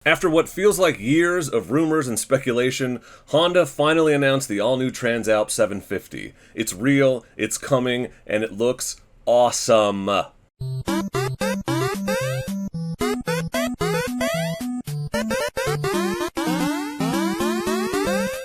After what feels like years of rumors and speculation, Honda finally announced the all-new Transalp 750. It's real, it's coming, and it looks awesome.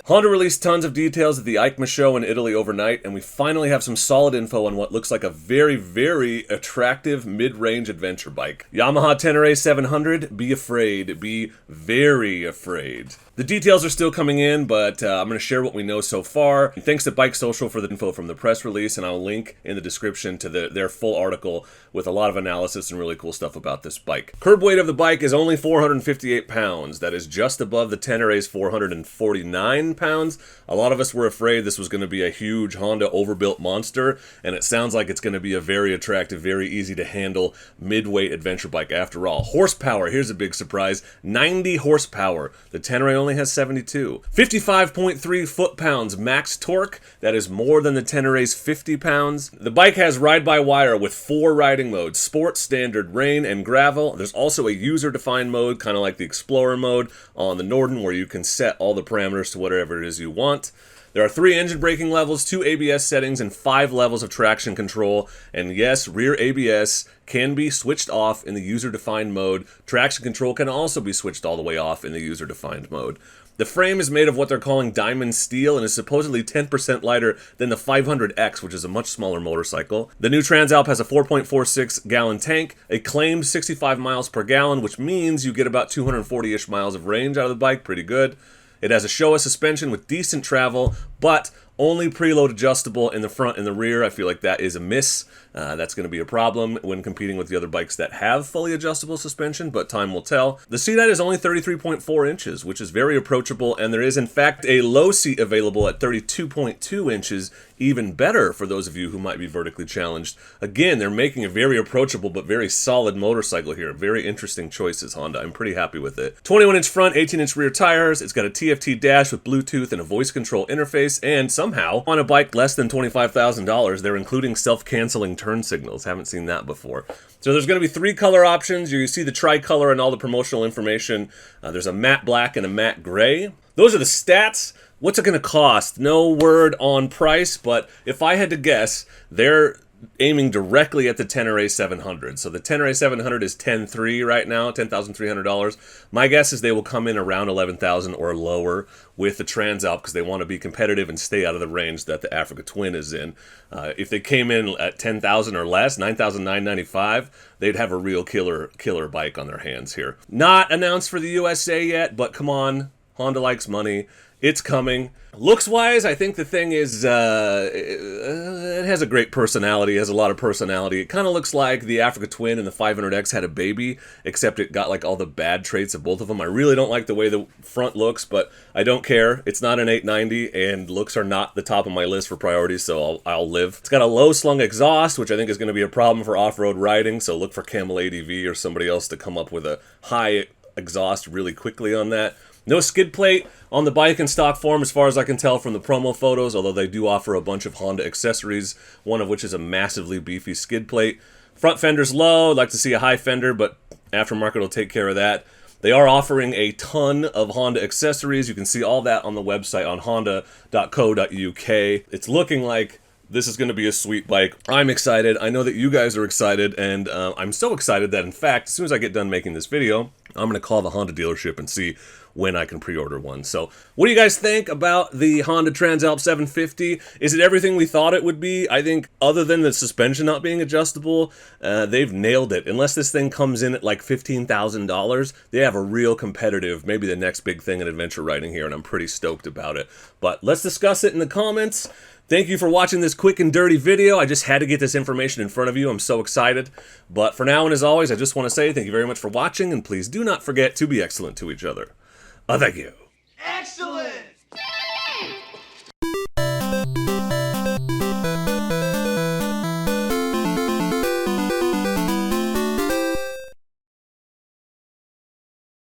Honda released tons of details at the EICMA show in Italy overnight, and we finally have some solid info on what looks like a very, very attractive mid-range adventure bike. Yamaha Tenere 700, be afraid, be very afraid. The details are still coming in, but I'm going to share what we know so far. And thanks to Bike Social for the info from the press release, and I'll link in the description to their full article with a lot of analysis and really cool stuff about this bike. Curb weight of the bike is only 458 pounds. That is just above the Tenere's 449 pounds. A lot of us were afraid this was going to be a huge Honda overbuilt monster, and it sounds like it's going to be a very attractive, very easy to handle mid-weight adventure bike after all. Horsepower, here's a big surprise, 90 horsepower. The Tenere only has 72. 55.3 foot-pounds max torque. That is more than the Tenere's 50 pounds. The bike has ride-by-wire with 4 riding modes: Sport, Standard, Rain, and Gravel. There's also a user-defined mode, kind of like the Explorer mode on the Norden, where you can set all the parameters to whatever it is you want. There are 3 engine braking levels, 2 ABS settings, and 5 levels of traction control. And yes, rear ABS can be switched off in the user-defined mode. Traction control can also be switched all the way off in the user-defined mode. The frame is made of what they're calling diamond steel and is supposedly 10% lighter than the 500X, which is a much smaller motorcycle. The new Transalp has a 4.46 gallon tank, a claimed 65 miles per gallon, which means you get about 240-ish miles of range out of the bike. Pretty good. It has a Showa suspension with decent travel, but only preload adjustable in the front and the rear. I feel like that is a miss. That's going to be a problem when competing with the other bikes that have fully adjustable suspension, but time will tell. The seat height is only 33.4 inches, which is very approachable, and there is in fact a low seat available at 32.2 inches, even better for those of you who might be vertically challenged. Again, they're making a very approachable but very solid motorcycle here. Very interesting choices, Honda. I'm pretty happy with it. 21-inch front, 18-inch rear tires. It's got a TFT dash with Bluetooth and a voice control interface, and somehow, on a bike less than $25,000, they're including self-canceling turn signals. Haven't seen that before. So there's going to be 3 color options. You see the tricolor and all the promotional information. There's a matte black and a matte gray. Those are the stats. What's it going to cost? No word on price, but if I had to guess, they're aiming directly at the Tenere 700. So the Tenere 700 is $10,300 right now, $10,300. My guess is they will come in around $11,000 or lower with the Transalp because they want to be competitive and stay out of the range that the Africa Twin is in. If they came in at $10,000 or less, $9,995, they'd have a real killer bike on their hands here. Not announced for the USA yet, but come on, Honda likes money. It's coming. Looks-wise, I think the thing is, it has a great personality, it has a lot of personality. It kind of looks like the Africa Twin and the 500X had a baby, except it got like all the bad traits of both of them. I really don't like the way the front looks, but I don't care. It's not an 890, and looks are not the top of my list for priorities, so I'll live. It's got a low-slung exhaust, which I think is going to be a problem for off-road riding, so look for Camel ADV or somebody else to come up with a high exhaust really quickly on that. No skid plate on the bike in stock form as far as I can tell from the promo photos, although they do offer a bunch of Honda accessories, one of which is a massively beefy skid plate. Front fender's low. I'd like to see a high fender, but aftermarket will take care of that. They are offering a ton of Honda accessories. You can see all that on the website on honda.co.uk. It's looking like this is going to be a sweet bike. I'm excited. I know that you guys are excited, and I'm so excited that, in fact, as soon as I get done making this video, I'm going to call the Honda dealership and see when I can pre-order one. So, what do you guys think about the Honda Transalp 750? Is it everything we thought it would be? I think, other than the suspension not being adjustable, they've nailed it. Unless this thing comes in at like $15,000, they have a real competitive, maybe the next big thing in adventure riding here, and I'm pretty stoked about it. But let's discuss it in the comments. Thank you for watching this quick and dirty video. I just had to get this information in front of you. I'm so excited. But for now and as always, I just want to say thank you very much for watching, and please do not forget to be excellent to each other. Thank you. Excellent!